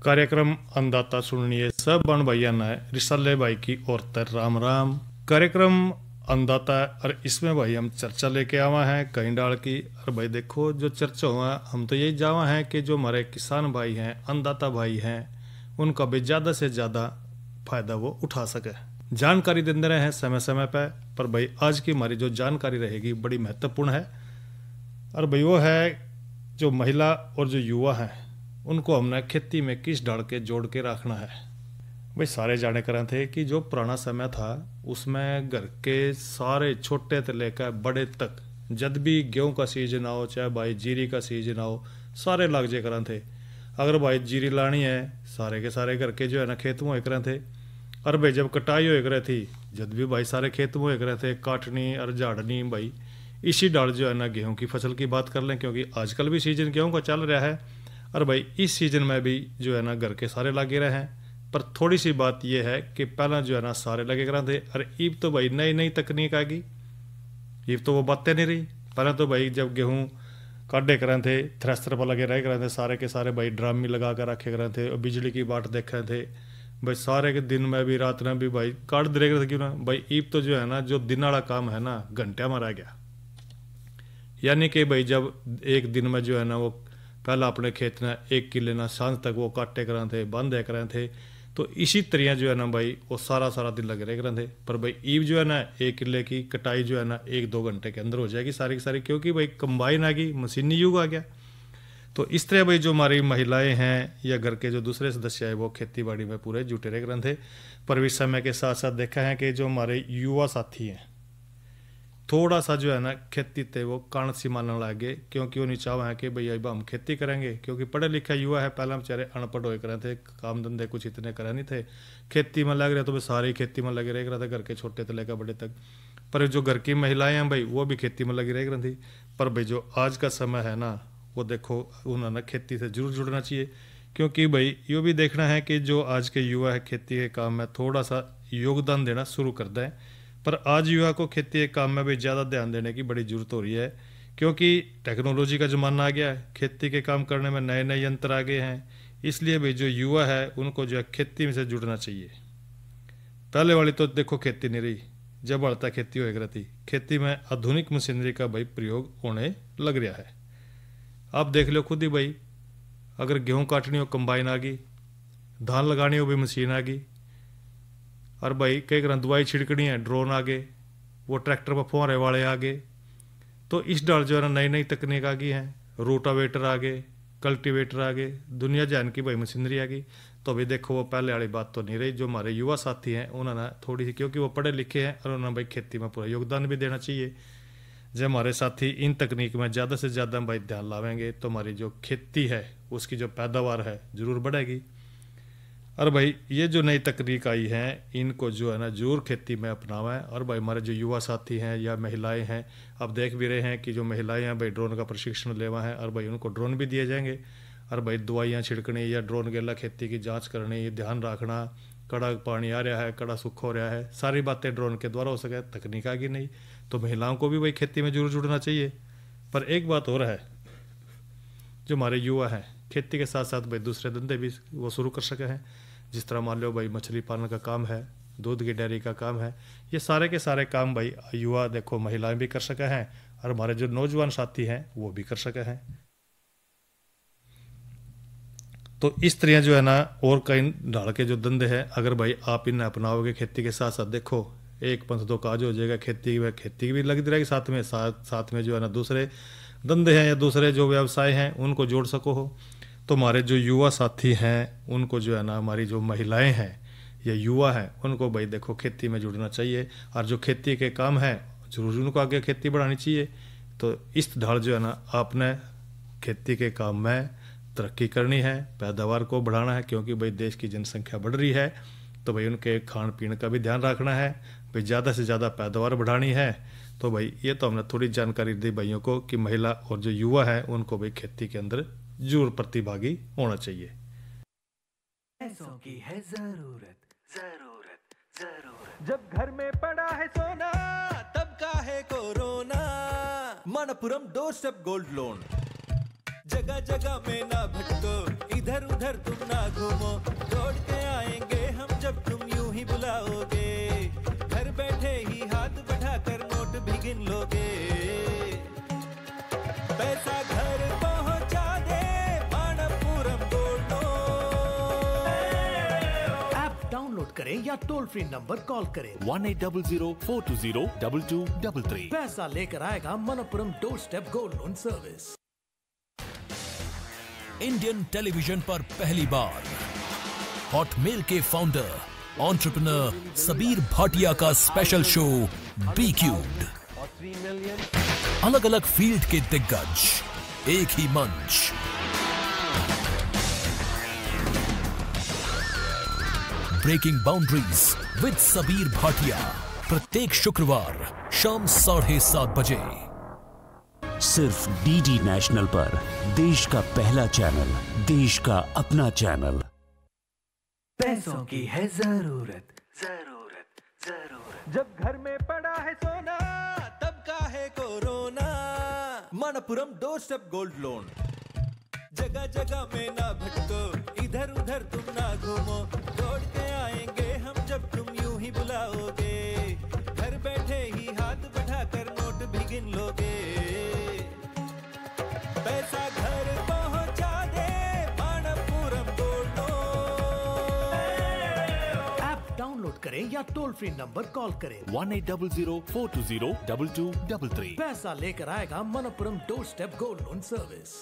कार्यक्रम अन्नदाता सुनिए सब बन भैया न रिसल्ले भाई की ओर तर राम राम। कार्यक्रम अन्नदाता और इसमें भाई हम चर्चा लेके आवा हैं कहीं डाल की। और भाई देखो जो चर्चा हुआ हम तो यही जावा हैं कि जो हमारे किसान भाई हैं अन्नदाता भाई हैं उनका भी ज़्यादा से ज़्यादा फायदा वो उठा सके। जानकारी देते रहे हैं समय समय पर भाई आज की हमारी जो जानकारी रहेगी बड़ी महत्वपूर्ण है। और भाई वो है जो महिला और जो युवा हैं उनको हमने खेती में किस डाल के जोड़ के रखना है। भाई सारे जाने करें थे कि जो पुराना समय था उसमें घर के सारे छोटे से लेकर बड़े तक जब भी गेहूं का सीजन आओ चाहे भाई जीरी का सीजन आओ सारे लाग जे करें थे। अगर भाई जीरी लानी है सारे के सारे घर के जो है ना खेत में हो करें थे। और भाई जब कटाई हो करे थी जब भी भाई सारे खेत में हो करे थे काटनी और झाड़नी भाई इसी डाल जो है ना गेहूं की फसल की बात कर लें क्योंकि आजकल भी सीजन गेहूं का चल रहा है। और भाई इस सीजन में भी जो है ना घर के सारे लगे रहे हैं। पर थोड़ी सी बात यह है कि पहला जो है ना सारे लगे करा थे और ईब तो भाई नई नई तकनीक आ गई। ईब तो वो बातें नहीं रही। पहले तो भाई जब गेहूं काटे करे थे थ्रेसर पर लगे रहे करे थे सारे के सारे भाई ड्रम में लगा कर रखे करे थे और बिजली की बाट देखे थे भाई सारे के दिन में भी रात में भी भाई काट दे रहे थे। क्यों ना भाई ईब तो जो है ना जो दिन वाला काम है ना घंटे में रह गया। यानी कि भाई जब एक दिन में जो है ना वो पहला अपने खेत में 1 किले ना सांझ तक वो काटे करें थे बांधे करें थे तो इसी तरह जो है ना भाई वो सारा सारा दिन लगे रहे करें थे। पर भाई ईब जो है ना 1 किले की कटाई जो है ना 1-2 घंटे के अंदर हो जाएगी सारी की सारी क्योंकि भाई कंबाइन आ गई मशीनी युग आ गया। तो इस तरह भाई जो हमारी महिलाएं हैं या घर के जो दूसरे सदस्य है वो खेती बाड़ी में पूरे जुटे रहे करें थे। पर इस समय के साथ साथ देखा है कि जो हमारे युवा साथी हैं थोड़ा सा जो है ना खेती थे वो कान सी मानने लगे क्योंकि वो नहीं चाह है कि भैया अब हम खेती करेंगे क्योंकि पढ़े लिखे युवा है। पहले बेचारे अनपढ़ हो करे थे काम धंधे कुछ इतने करे नहीं थे खेती में लग रहे तो भाई सारे खेती में लगे रह थे घर के छोटे से लेकर बड़े तक। पर जो घर की महिलाएं हैं भाई वो भी खेती में लगी रह थी। पर भाई जो आज का समय है ना वो देखो उन्होंने खेती से जरूर जुड़ना चाहिए क्योंकि भाई ये भी देखना है कि जो आज के युवा है खेती के काम में थोड़ा सा योगदान देना शुरू कर दें। पर आज युवा को खेती के काम में भी ज़्यादा ध्यान देने की बड़ी ज़रूरत हो रही है क्योंकि टेक्नोलॉजी का ज़माना आ गया है। खेती के काम करने में नए नए यंत्र आ गए हैं इसलिए भी जो युवा है उनको जो है खेती में से जुड़ना चाहिए। पहले वाली तो देखो खेती नहीं रही जब बढ़ता खेती हो रही थी खेती में आधुनिक मशीनरी का भाई प्रयोग होने लग रहा है। आप देख लो खुद ही भाई अगर गेहूँ काटनी हो कंबाइन आ गई धान लगानी हो भी मशीन आ गई। और भाई कई तरह दवाई छिड़कनी है ड्रोन आ गए वो ट्रैक्टर पर फुहारे वाले आ गए। तो इस डाल जो है ना नई नई तकनीक आ गई हैं रोटावेटर आ गए कल्टीवेटर आ गए दुनिया जान की भाई मशीनरी आ गई। तो अभी देखो वो पहले वाली बात तो नहीं रही। जो हमारे युवा साथी हैं उन्होंने थोड़ी सी क्योंकि वो पढ़े लिखे हैं और उन्होंने भाई खेती में पूरा योगदान भी देना चाहिए। जब हमारे साथी इन तकनीक में ज़्यादा से ज़्यादा भाई ध्यान लावेंगे तो हमारी जो खेती है उसकी जो पैदावार है ज़रूर बढ़ेगी। और भाई ये जो नई तकनीक आई है इनको जो है ना जरूर खेती में अपनावें। और भाई हमारे जो युवा साथी हैं या महिलाएं हैं अब देख भी रहे हैं कि जो महिलाएं हैं भाई ड्रोन का प्रशिक्षण लेवा है और भाई उनको ड्रोन भी दिए जाएंगे। और भाई दवाइयाँ छिड़कनी या ड्रोन गेला खेती की जांच करनी ध्यान रखना कड़ा पानी आ रहा है कड़ा सूखा हो रहा है सारी बातें ड्रोन के द्वारा हो सके तकनीक आ गई नहीं। तो महिलाओं को भी भाई खेती में जरूर जुड़ना चाहिए। पर एक बात और है जो हमारे युवा हैं खेती के साथ साथ भाई दूसरे धंधे भी वो शुरू कर सके हैं। जिस तरह मान लो भाई मछली पालन का काम है दूध की डेयरी का काम है ये सारे के सारे काम भाई युवा देखो महिलाएं भी कर सके हैं और हमारे जो नौजवान साथी हैं वो भी कर सके हैं। तो इस तरह जो है ना और कई ढाल के जो धंधे हैं अगर भाई आप इन्हें अपनाओगे खेती के साथ साथ देखो एक पंथ दो काज हो जाएगा। खेती भी लगी रहेगी साथ में जो है ना दूसरे धंधे हैं या दूसरे जो व्यवसाय हैं उनको जोड़ सको हो। तो हमारे जो युवा साथी हैं उनको जो है ना हमारी जो महिलाएं हैं या युवा हैं उनको भाई देखो खेती में जुड़ना चाहिए और जो खेती के काम हैं जरूर उनको आगे खेती बढ़ानी चाहिए। तो इस ढाल जो है ना आपने खेती के काम में तरक्की करनी है पैदावार को बढ़ाना है क्योंकि भाई देश की जनसंख्या बढ़ रही है। तो भाई उनके खान पीने का भी ध्यान रखना है भाई ज़्यादा से ज़्यादा पैदावार बढ़ानी है। तो भाई ये तो हमने थोड़ी जानकारी दी भाइयों को कि महिला और जो युवा है उनको भाई खेती के अंदर जरूर प्रतिभागी होना चाहिए। पैसों की है जरूरत जरूरत जरूरत जब घर में पड़ा है सोना तब का है corona. Manappuram door step gold loan जगह जगह में ना भटको, इधर उधर तुम ना घूमो, दौड़ के आएंगे हम जब तुम यूं ही बुलाओगे, घर बैठे ही हाथ बढ़ाकर नोट भी गिन लोगे, पैसा घर पहुंचा दे Manappuram gold loan. App download करें या टोल फ्री नंबर कॉल करें 1800-420-2233। पैसा लेकर आएगा Manappuram door step gold loan service. Indian television पर पहली बार हॉटमेल के फाउंडर एंटरप्रेन्योर सबीर भाटिया का स्पेशल शो बी क्यूब्ड। अलग अलग फील्ड के दिग्गज एक ही मंच, breaking boundaries with Sabeer Bhatia, प्रत्येक शुक्रवार शाम 7:30 बजे सिर्फ डीडी नेशनल पर, देश का पहला चैनल, देश का अपना चैनल। पैसों की है जरूरत, जरूरत, जरूरत। जब घर में पड़ा है सोना, तब का है corona. Manappuram door step gold loan. जगह जगह में ना भटको, इधर उधर तुम ना घूमो, दौड़ के आएंगे हम जब तुम यूं ही बुलाओगे, घर बैठे ही हाथ बढ़ाकर नोट भी गिन लोगे, पैसा घर पहुंचा दे Manappuram gold loan. App download करें या टोल फ्री नंबर कॉल करें 1800-420-2233। पैसा लेकर आएगा Manappuram door step gold loan service.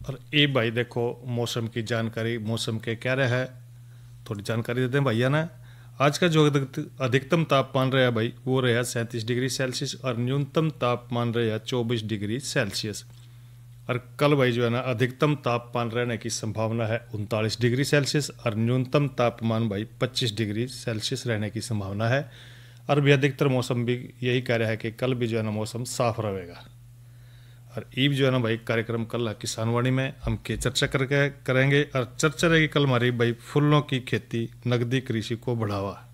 और ये भाई देखो मौसम की जानकारी, मौसम के क्या रहा है थोड़ी जानकारी देते हैं भैया ना। आज का जो अधिकतम तापमान रहा भाई वो रहा 37 डिग्री सेल्सियस और न्यूनतम तापमान रहा 24 डिग्री सेल्सियस। और कल भाई जो है ना अधिकतम तापमान रहने की संभावना है 39 डिग्री सेल्सियस और न्यूनतम तापमान भाई 25 डिग्री सेल्सियस रहने की संभावना है। और भी अधिकतर मौसम भी यही कह रहा है कि कल भी जो है ना मौसम साफ रहेगा। और ईब जो है ना भाई कार्यक्रम कल किसानवाणी में हम के चर्चा करके करेंगे और चर्चा रहेगी कल हमारी भाई फूलों की खेती, नगदी कृषि को बढ़ावा।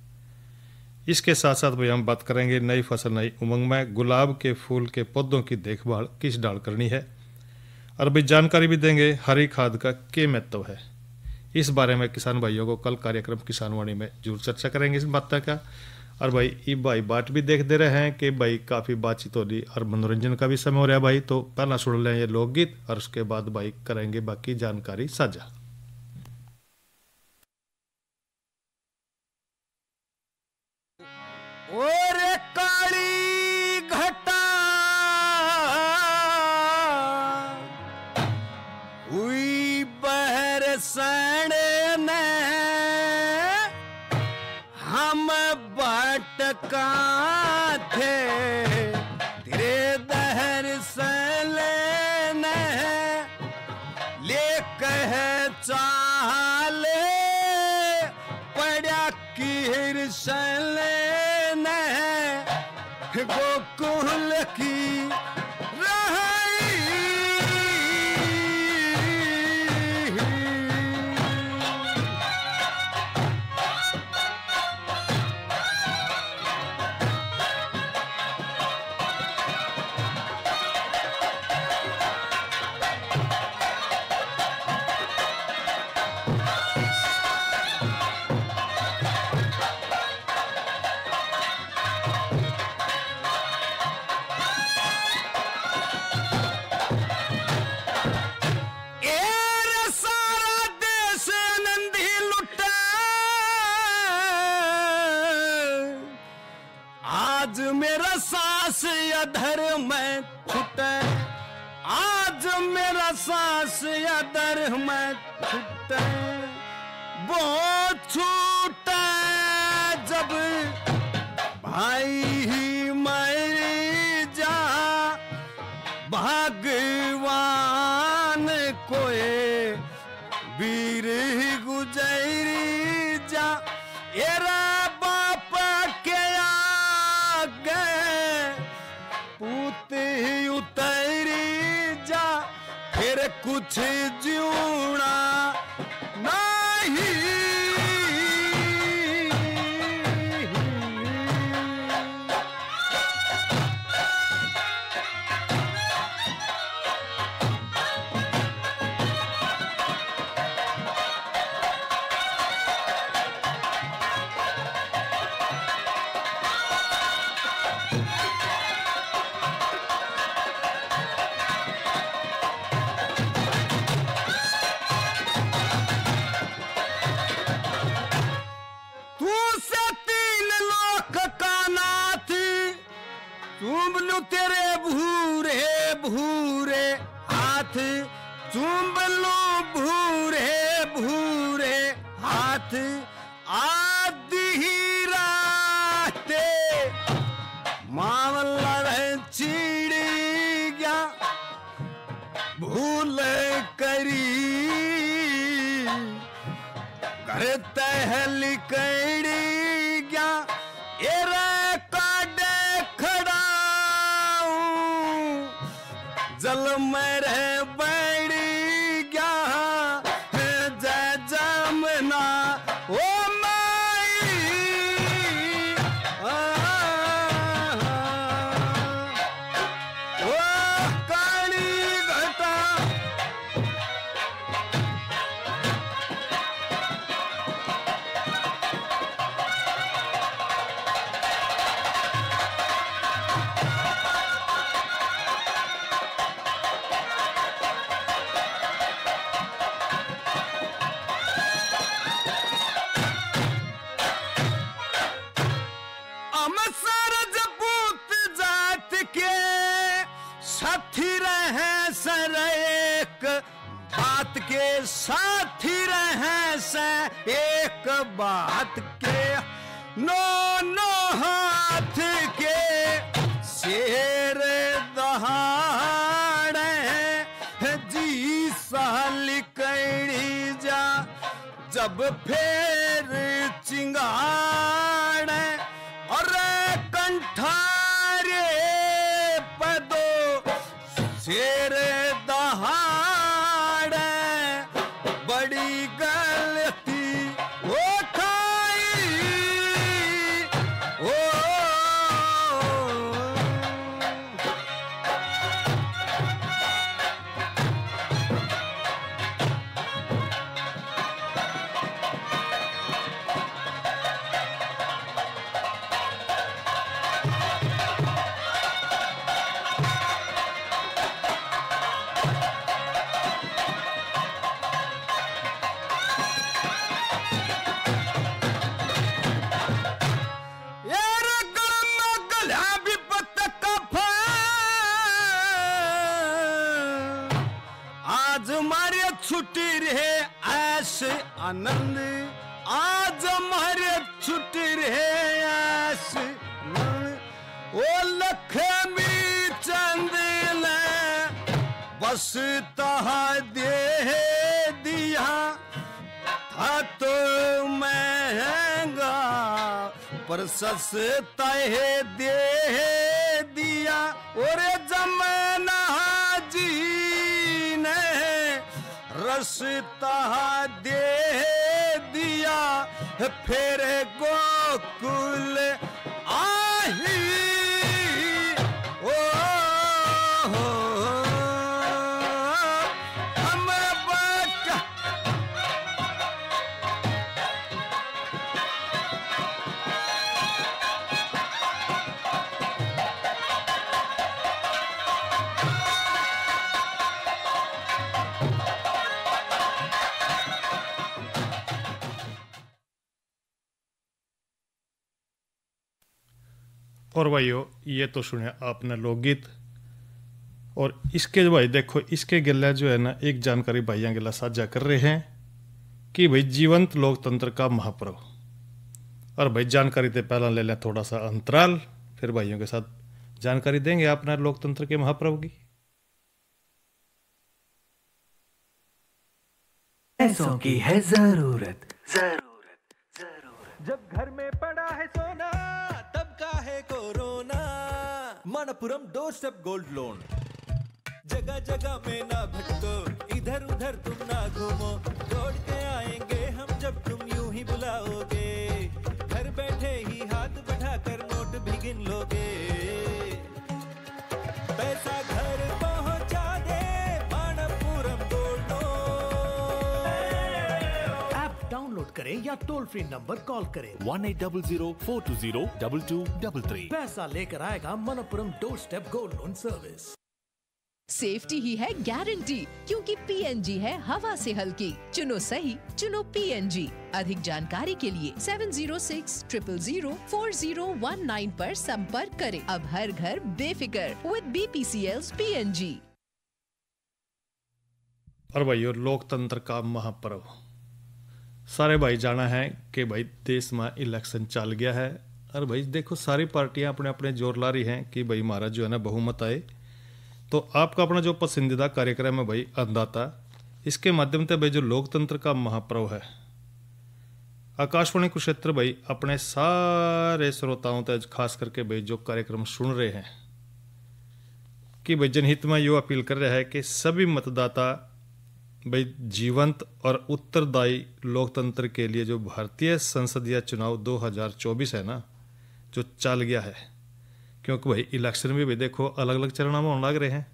इसके साथ साथ भाई हम बात करेंगे नई फसल नई उमंग में गुलाब के फूल के पौधों की देखभाल किस डाल करनी है। और भाई जानकारी भी देंगे हरी खाद का क्या महत्व है। इस बारे में किसान भाइयों को कल कार्यक्रम किसानवाणी में जरूर चर्चा करेंगे इस बात का। और भाई ये भाई बात भी देख दे रहे हैं कि भाई काफ़ी बातचीत हो रही और मनोरंजन का भी समय हो रहा है भाई, तो पहला सुन लें ये लोकगीत और उसके बाद भाई करेंगे बाकी जानकारी साझा। और काली घटा हुई बहर सड़े ने हम भटका थे तेरे दहर से लेने ले कह चाले पड़ा कीर से लेने गोकुल की सांस अधर में छूटे, आज मेरा सांस अधर में छूटे, वो छूटे जब भाई ही मर जा भगवान कोई वीर गुजरी जा एरा बाप के आगे पूत ही उतरी जा फिर कुछ जीना नहीं। तू से 3 लाख का नाथ, चूम लू तेरे भूरे भूरे हाथ, चूम लू भूरे भूरे हाथ। आधी ही राते मावला चिड़ी गया, भूल करी घर तहल कड़ी गया, एरे काडे खड़ा जल में रह बैड़ी गया, जय जमना ओ माई ओ काली घटा। सरजपूत जात के साथी रहे सर एक बात के, साथी रहे से एक बात के, नो नो हाथ के शेर दहाड़े जी साल कड़ी जा, जब फिर चिंगाड़े और कंठारे पदो शेर दहाड़े, बड़ी गलती वो खाई ओ। आज हमारे छुट्टी रहे ऐश आनंद, आज हमारे छुट्टी रहे ऐश आनंद। ओ लक्ष्मी चंद ने बस तहा दे दिया था तो महंगा, पर सस्ता दे दिया और जमाना जी रसता दे दिया, फिर गोकुल आही ओ हम बच्चा। और भाइयों ये तो सुने आपने लोकगीत, और इसके भाई देखो इसके गिला जो है ना एक जानकारी भाइयों गिला साझा कर रहे हैं कि भाई जीवंत लोकतंत्र का महापर्व। और भाई जानकारी से पहला ले लें थोड़ा सा अंतराल, फिर भाइयों के साथ जानकारी देंगे अपना लोकतंत्र के महापर्व की। पैसों की है जरूरत जरूरत जरूरत, जब घर में पड़ा है सोना तब का है corona. Manappuram door step gold loan, जगह जगह में ना भटको, इधर उधर तुम ना घूमो, दौड़ के आएंगे हम जब तुम यूं ही बुलाओगे, घर बैठे ही हाथ बढ़ाकर नोट भी गिन लोगे, पैसा घर पहुंचा दे Manappuram gold loan. App download करें या टोल फ्री नंबर कॉल करें 1800-420-2233। पैसा लेकर आएगा Manappuram door step gold loan service. Safety ही है गारंटी, क्योंकि पीएनजी है हवा से हल्की। चुनो सही, चुनो पीएनजी। अधिक जानकारी के लिए 7060004019 पर संपर्क करें। अब हर घर बेफिक्र विद बीपीसीएल पीएनजी। और भाई और लोकतंत्र का महापर्व सारे भाई जाना है कि भाई देश में इलेक्शन चल गया है। और भाई देखो सारी पार्टियां अपने अपने जोर ला रही हैं कि भाई हमारा जो है ना बहुमत आए। तो आपका अपना जो पसंदीदा कार्यक्रम है भाई अन्नदाता, इसके माध्यम से भाई जो लोकतंत्र का महापर्व है, आकाशवाणी कुरुक्षेत्र भाई अपने सारे श्रोताओं तक खास करके भाई जो कार्यक्रम सुन रहे हैं कि भाई जनहित में यो अपील कर रहा है कि सभी मतदाता भाई जीवंत और उत्तरदायी लोकतंत्र के लिए जो भारतीय संसदीय चुनाव 2024 है ना, जो चल गया है, क्योंकि भाई इलेक्शन में भी देखो अलग अलग चरणों में होने लग रहे हैं,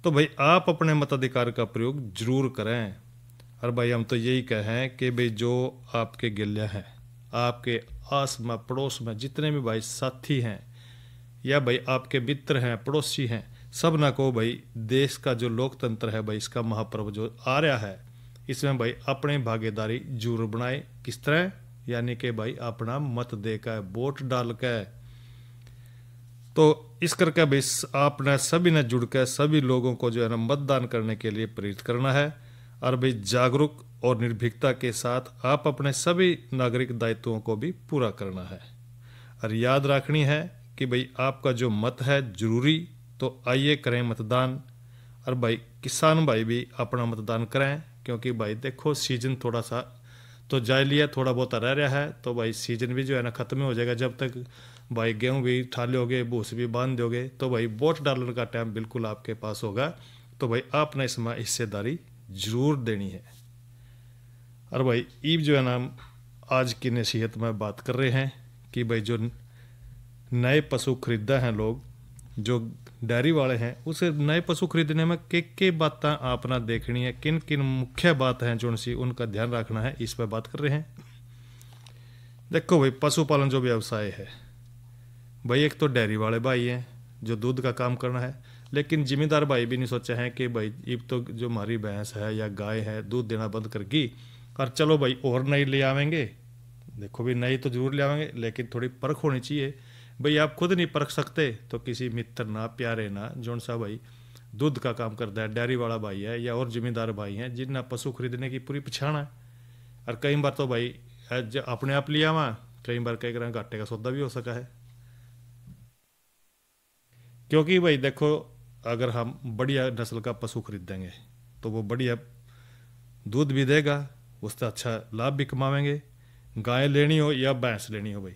तो भाई आप अपने मताधिकार का प्रयोग जरूर करें। और भाई हम तो यही कहें कि भाई जो आपके गिल्या हैं, आपके आस में पड़ोस में जितने भी भाई साथी हैं या भाई आपके मित्र हैं, पड़ोसी हैं, सब ना को भाई देश का जो लोकतंत्र है भाई इसका महापर्व जो आ रहा है, इसमें भाई अपनी भागीदारी जरूर बनाए। किस तरह? यानी कि भाई अपना मत देकर, वोट डाल के। तो इस करके भाई आपने सभी ने जुड़कर सभी लोगों को जो है ना मतदान करने के लिए प्रेरित करना है। और भाई जागरूक और निर्भीकता के साथ आप अपने सभी नागरिक दायित्वों को भी पूरा करना है। और याद रखनी है कि भाई आपका जो मत है जरूरी, तो आइए करें मतदान। और भाई किसान भाई भी अपना मतदान करें, क्योंकि भाई देखो सीजन थोड़ा सा तो जाए लिया, थोड़ा बहुत रह रहा है, तो भाई सीजन भी जो है ना खत्म हो जाएगा। जब तक भाई गेहूं भी ठालोगे, भूस भी बांध दोगे, तो भाई वोट डालने का टाइम बिल्कुल आपके पास होगा। तो भाई आपने इसमें हिस्सेदारी जरूर देनी है। और भाई ईब जो है ना आज की नसीहत में बात कर रहे हैं कि भाई जो नए पशु खरीदा हैं लोग, जो डेयरी वाले हैं, उसे नए पशु खरीदने में के बातें आपना देखनी है, किन किन मुख्य बात हैं जो सी उनका ध्यान रखना है, इस पर बात कर रहे हैं। देखो भाई पशुपालन जो व्यवसाय है भाई, एक तो डेयरी वाले भाई हैं जो दूध का काम करना है, लेकिन जिम्मेदार भाई भी नहीं सोचा है कि भाई अब तो जो हमारी भैंस है या गाय है दूध देना बंद करगी और चलो भाई और नई ले आवेंगे। देखो भाई नई तो जरूर ले आवेंगे, लेकिन थोड़ी परख होनी चाहिए। भाई आप खुद नहीं परख सकते तो किसी मित्र ना, प्यारे ना, जौन सा भाई दूध का काम करता है, डेयरी वाला भाई है या और जिम्मेदार भाई हैं जिन्हें पशु खरीदने की पूरी पहचान है। और कई बार तो भाई अपने आप लिया वहाँ, कई बार कई तरह घाटे का सौदा भी हो सका है। क्योंकि भाई देखो अगर हम बढ़िया नस्ल का पशु खरीदेंगे तो वो बढ़िया दूध भी देगा, उससे अच्छा लाभ भी कमाएंगे। गाय लेनी हो या भैंस लेनी हो भाई,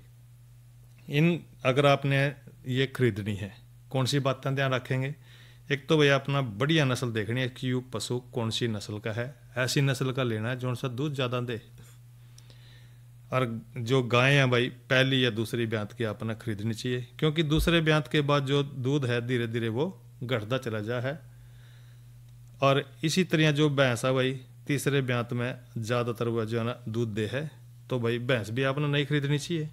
इन अगर आपने ये खरीदनी है, कौन सी बातें ध्यान रखेंगे? एक तो भाई अपना बढ़िया नस्ल देखनी है कि ये पशु कौन सी नस्ल का है, ऐसी नस्ल का लेना है जो सा दूध ज़्यादा दे। और जो गाय है भाई पहली या दूसरी ब्यांत की आपने खरीदनी चाहिए, क्योंकि दूसरे ब्यांत के बाद जो दूध है धीरे धीरे वो घटता चला जा है। और इसी तरह जो भैंस है भाई तीसरे ब्यांत में ज़्यादातर वह जो है ना दूध दे है, तो भाई भैंस भी आपने नहीं खरीदनी चाहिए।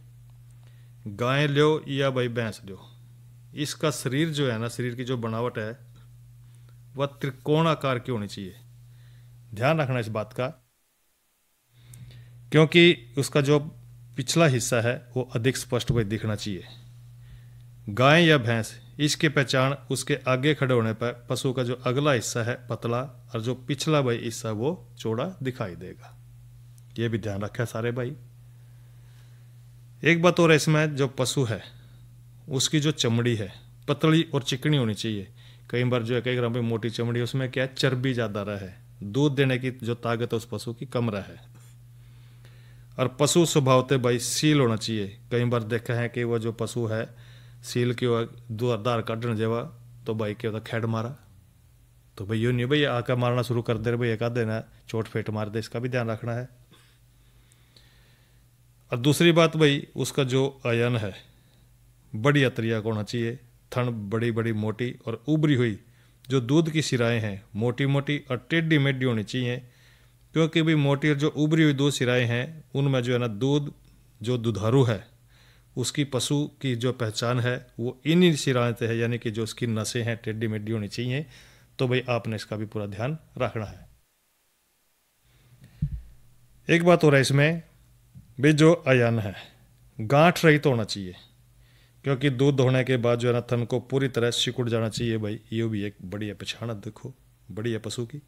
गाय लो या भाई भैंस लो, इसका शरीर जो है ना, शरीर की जो बनावट है वह त्रिकोण आकार की होनी चाहिए। ध्यान रखना इस बात का, क्योंकि उसका जो पिछला हिस्सा है वो अधिक स्पष्ट भाई दिखना चाहिए। गाय या भैंस इसकी पहचान उसके आगे खड़े होने पर पशु का जो अगला हिस्सा है पतला और जो पिछला भाई हिस्सा वो चौड़ा दिखाई देगा। ये भी ध्यान रखें सारे भाई। एक बात और, इसमें जो पशु है उसकी जो चमड़ी है पतली और चिकनी होनी चाहिए। कई बार जो है कई ग्राम पे मोटी चमड़ी, उसमें क्या है चर्बी ज़्यादा रहा है, दूध देने की जो ताकत है उस पशु की कम रहा है। और पशु स्वभावते भाई सील होना चाहिए। कई बार देखा है कि वो जो पशु है सील की दार काटने जेवा, तो भाई क्या होता खेड़ मारा, तो भाई यूँ नहीं भाई आका मारना शुरू कर दे भाई एक आध देना चोट फेट मार दे, इसका भी ध्यान रखना है। और दूसरी बात भाई उसका जो आयन है बढ़िया तरीका का होना चाहिए। थन बड़ी बड़ी मोटी और उभरी हुई जो दूध की सिराएं हैं मोटी मोटी और टेढ़ी मेढ़ी होनी चाहिए, क्योंकि भाई मोटी और जो उभरी हुई दूध सिराएं हैं उनमें जो है ना दूध जो दुधारू है उसकी पशु की जो पहचान है वो इन्हीं सिराएं से है, यानी कि जो उसकी नसें हैं टेढ़ी मेढ़ी होनी चाहिए। तो भाई आपने इसका भी पूरा ध्यान रखना है। एक बात और है इसमें भी, जो अयन है गांठ रहित तो होना चाहिए, क्योंकि दूध धोने के बाद जो है ना थन को पूरी तरह सिकुड़ जाना चाहिए भाई। ये भी एक बढ़िया पहचान देखो, बढ़िया पशु की।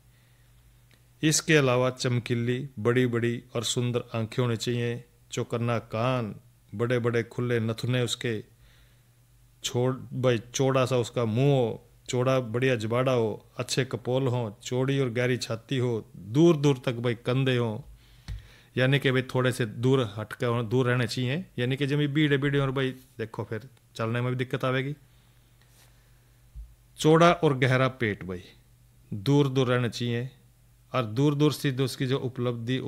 इसके अलावा चमकीली बड़ी बड़ी और सुंदर आंखें होनी चाहिए, चौकन्ना कान, बड़े बड़े खुले नथुने उसके, भाई चौड़ा सा उसका मुंह हो, चौड़ा बढ़िया जबाड़ा हो, अच्छे कपोल हो, चौड़ी और गहरी छाती हो, दूर दूर तक भाई कंधे हो, यानी कि भाई थोड़े से दूर हटके और दूर रहने चाहिए, यानी कि जब बीड़े बीड़े और भाई देखो फिर चलने में भी दिक्कत आवेगी। चौड़ा और गहरा पेट भाई दूर दूर रहना चाहिए, और दूर दूर से उसकी जो उपलब्धि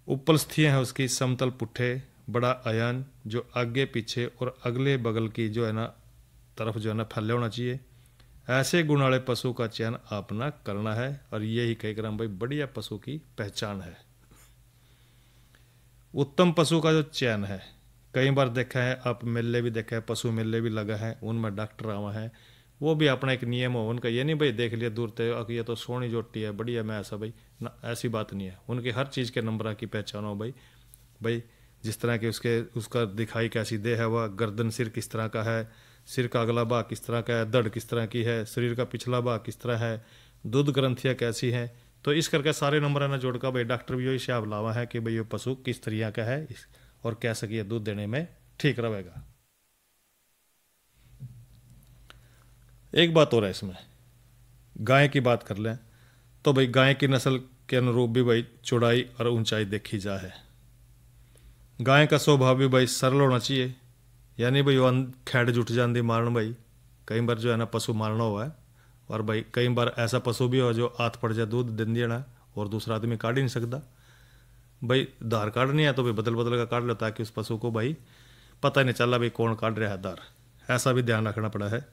उपलस्थियाँ हैं उसकी समतल पुट्ठे, बड़ा अयन जो आगे पीछे और अगले बगल की जो है ना तरफ जो है ना फैले होना चाहिए। ऐसे गुण वाले पशु का चयन आपना करना है, और यही कहकर भाई बढ़िया पशु की पहचान है। उत्तम पशु का जो चयन है, कई बार देखा है आप, मेले भी देखा है, पशु मेले भी लगा है, उनमें डॉक्टर आवा है, वो भी अपना एक नियम हो उनका। ये नहीं भाई देख लिया दूर तक ये तो सोनी जोटी है बढ़िया मैं ऐसा, भाई ना ऐसी बात नहीं है। उनके हर चीज़ के नंबर की पहचान हो भाई जिस तरह के उसका दिखाई कैसी दे है, वह गर्दन सिर किस तरह का है, सिर का अगला भाग किस तरह का है, दड़ किस तरह की है, शरीर का पिछला भाग किस तरह है, दूध ग्रंथियाँ कैसी हैं, तो इस करके सारे नंबर ना जोड़ कर भाई डॉक्टर भी यही हिसाब लावा है कि भाई ये पशु किस तरह का है और कैसे कि दूध देने में ठीक रहेगा। एक बात और है इसमें, गाय की बात कर लें तो भाई गाय की नस्ल के अनुरूप भी भाई चौड़ाई और ऊंचाई देखी जा है। गाय का स्वभाव भी भाई सरल होना चाहिए, यानी भाई वो खेड़ जुट जाती मारन भाई, कई बार जो है ना पशु मारना हुआ है, और भाई कई बार ऐसा पशु भी हो जो हाथ पड़ जाए दूध दिन देना और दूसरा आदमी काट ही नहीं सकता, भाई धार काटनी है तो भाई बदल बदल का काट लो, ताकि उस पशु को भाई पता नहीं चला भाई कौन काट रहा है धार, ऐसा भी ध्यान रखना पड़ा है।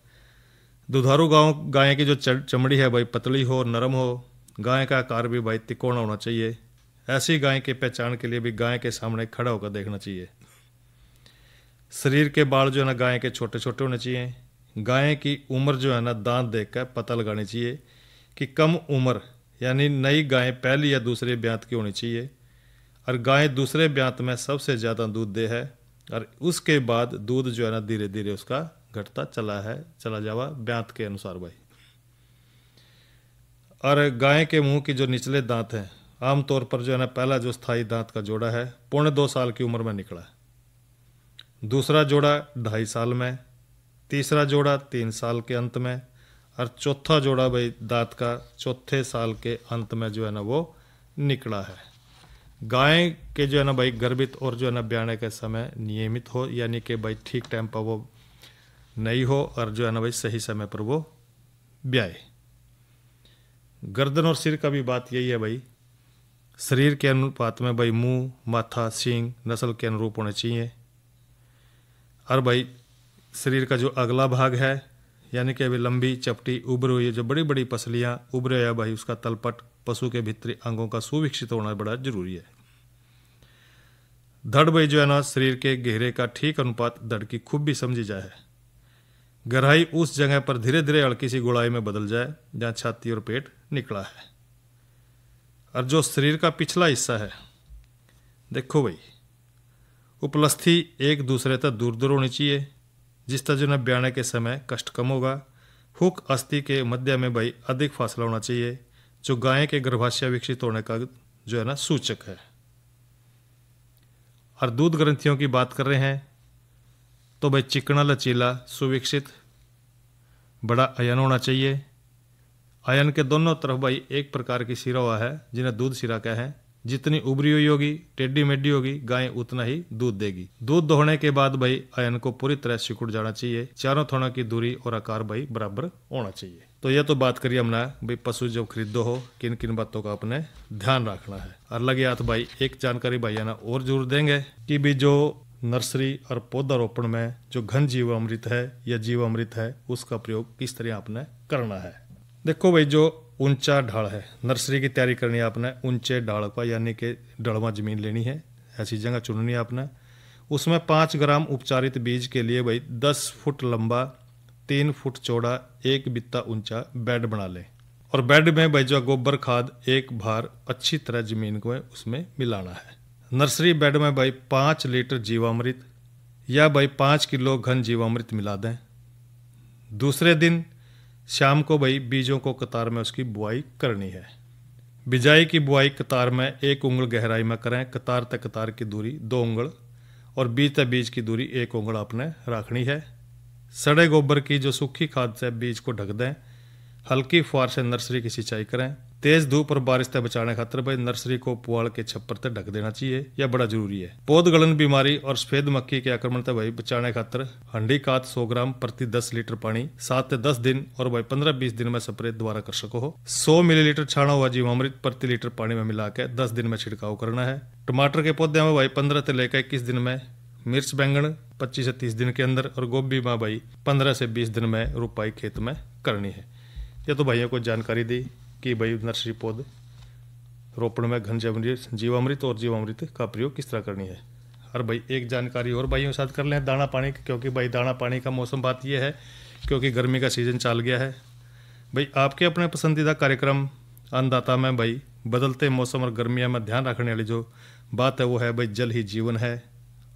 दुधारू गाय की जो चमड़ी है भाई पतली हो, नरम हो, गाय का आकार भी भाई तिकोना होना चाहिए। ऐसी गाय की पहचान के लिए भी गाय के सामने खड़ा होकर देखना चाहिए। शरीर के बाल जो है ना गाय के छोटे छोटे होने चाहिए। गाय की उम्र जो है ना दांत देखकर पता लगानी चाहिए कि कम उम्र यानी नई गाय पहली या दूसरे ब्यात की होनी चाहिए, और गाय दूसरे ब्यात में सबसे ज़्यादा दूध दे है, और उसके बाद दूध जो है ना धीरे धीरे उसका घटता चला जावा ब्यात के अनुसार भाई। और गाय के मुंह की जो निचले दांत हैं आमतौर पर जो है ना पहला जो स्थायी दांत का जोड़ा है 1.25 साल की उम्र में निकला, दूसरा जोड़ा 2.5 साल में, तीसरा जोड़ा 3 साल के अंत में, और चौथा जोड़ा भाई दांत का 4थे साल के अंत में जो है ना वो निकला है। गाय के जो है ना भाई गर्भित और जो है ना ब्याने के समय नियमित हो, यानी कि भाई ठीक टाइम पर वो नहीं हो, और जो है ना भाई सही समय पर वो ब्याए। गर्दन और सिर का भी बात यही है भाई, शरीर के अनुपात में भाई मुंह, माथा, सींग नस्ल के अनुरूप होने चाहिए, और भाई शरीर का जो अगला भाग है यानी कि अभी लंबी चपटी उभरी हुई जो बड़ी बड़ी पसलियाँ उभरे है भाई, उसका तलपट पशु के भीतरी अंगों का सुविकसित होना बड़ा जरूरी है। धड़ भाई जो है ना शरीर के घेरे का ठीक अनुपात धड़ की खूब भी समझी जाए। गहराई उस जगह पर धीरे धीरे हल्की सी गुड़ाई में बदल जाए जहाँ छाती और पेट निकला है। और जो शरीर का पिछला हिस्सा है देखो भाई, उपलस्थी एक दूसरे तक दूर दूर होनी चाहिए, जिस तरह जो है ब्याने के समय कष्ट कम होगा। हुक अस्थि के मध्य में भाई अधिक फासला होना चाहिए, जो गाय के गर्भाशय विकसित होने का जो है ना सूचक है। और दूध ग्रंथियों की बात कर रहे हैं तो भाई चिकना, लचीला, सुविकसित, बड़ा अयन होना चाहिए। अयन के दोनों तरफ भाई एक प्रकार की सिरा हुआ है जिन्हें दूध सिरा कहा है। जितनी उभरी हुई होगी, टेढ़ी मेढ़ी होगी गाय उतना ही दूध देगी। दूध दोहने के बाद भाई अयन को पूरी तरह सिकुड़ जाना चाहिए। चारों थोड़ा की दूरी और आकार भाई बराबर होना चाहिए। तो यह तो बात करिए हमने भाई पशु जब खरीदो हो किन किन बातों का अपने ध्यान रखना है। और लगे हाथ भाई एक जानकारी भाई ना और जरूर देंगे कि भी जो नर्सरी और पौधारोपण में जो घन जीवामृत है या जीवामृत है उसका प्रयोग किस तरह आपने करना है। देखो भाई जो ऊंचा ढाल है, नर्सरी की तैयारी करनी है आपने ऊंचे ढाल का, यानी कि ढलवा जमीन लेनी है, ऐसी जगह चुननी है आपने। उसमें 5 ग्राम उपचारित बीज के लिए भाई 10 फुट लंबा 3 फुट चौड़ा 1 बित्ता ऊंचा बेड बना लें और बेड में भाई जो गोबर खाद एक बार अच्छी तरह जमीन को उसमें मिलाना है। नर्सरी बेड में भाई 5 लीटर जीवामृत या भाई 5 किलो घन जीवामृत मिला दें। दूसरे दिन शाम को भाई बीजों को कतार में उसकी बुआई करनी है। बिजाई की बुआई कतार में 1 उंगल गहराई में करें। कतार तक कतार की दूरी 2 उंगल और बीज तक बीज की दूरी 1 उंगल आपने रखनी है। सड़े गोबर की जो सूखी खाद से बीज को ढक दें। हल्की फुहार से नर्सरी की सिंचाई करें। तेज धूप और बारिश से बचाने खातिर भाई नर्सरी को पुआल के छप्पर से ढक देना चाहिए, यह बड़ा जरूरी है। पौध गलन बीमारी और सफेद मक्खी के आक्रमण से भाई बचाने खातिर हंडी खाद 100 ग्राम प्रति 10 लीटर पानी 7 से 10 दिन और भाई 15-20 दिन में स्प्रे दोबारा कर सको हो। 100 मिलीलीटर छाना हुआ जीवामृत प्रति लीटर पानी में मिला के 10 दिन में छिड़काव करना है। टमाटर के पौधे में भाई 15 से लेकर 21 दिन में, मिर्च बैंगन 25 से 30 दिन के अंदर और गोभी में भाई 15 से 20 दिन में रुपाई खेत में करनी है। ये तो भाइयों को जानकारी दी कि भाई नर्सरी पौध रोपण में घन जीवामृत और जीवामृत का प्रयोग किस तरह करनी है। और भाई एक जानकारी और भाइयों के साथ कर लें दाना पानी की, क्योंकि भाई दाना पानी का मौसम बात यह है क्योंकि गर्मी का सीजन चल गया है। भाई आपके अपने पसंदीदा कार्यक्रम अन्नदाता में भाई बदलते मौसम और गर्मियों में ध्यान रखने वाली जो बात है वो है भाई जल ही जीवन है।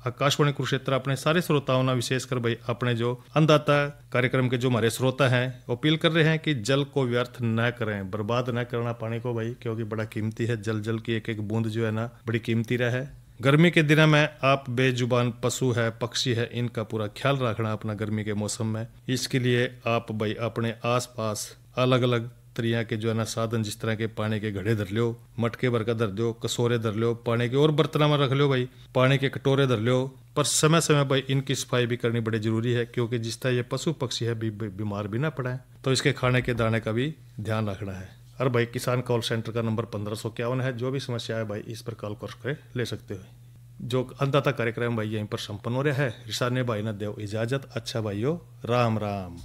आकाशवाणी कुरुक्षेत्र अपने सारे श्रोताओं ने विशेषकर भाई अपने जो अन्नदाता कार्यक्रम के जो हमारे श्रोता हैं अपील कर रहे हैं कि जल को व्यर्थ न करें, बर्बाद न करना पानी को भाई, क्योंकि बड़ा कीमती है। जल की एक एक बूंद जो है ना बड़ी कीमती रहा है। गर्मी के दिनों में आप बेजुबान पशु है, पक्षी है, इनका पूरा ख्याल रखना अपना गर्मी के मौसम में। इसके लिए आप भाई अपने आस पास अलग अलग तरिया के जो है ना साधन, जिस तरह के पानी के घड़े धर लो, मटके भर का धर दो, कसोरे धर लो, पानी के और बर्तन में रख लो भाई, पानी के कटोरे धर लो। पर समय समय भाई इनकी सफाई भी करनी बड़ी जरूरी है, क्योंकि जिस तरह ये पशु पक्षी है बीमार भी ना पड़े, तो इसके खाने के दाने का भी ध्यान रखना है। और भाई किसान कॉल सेंटर का नंबर 1551 है। जो भी समस्या है भाई इस पर कॉल करके ले सकते हो। जो अन्नदाता कार्यक्रम भाई यहीं पर संपन्न हो रहा है। रिसाने भाई ने देव इजाजत। अच्छा भाइयों, राम राम।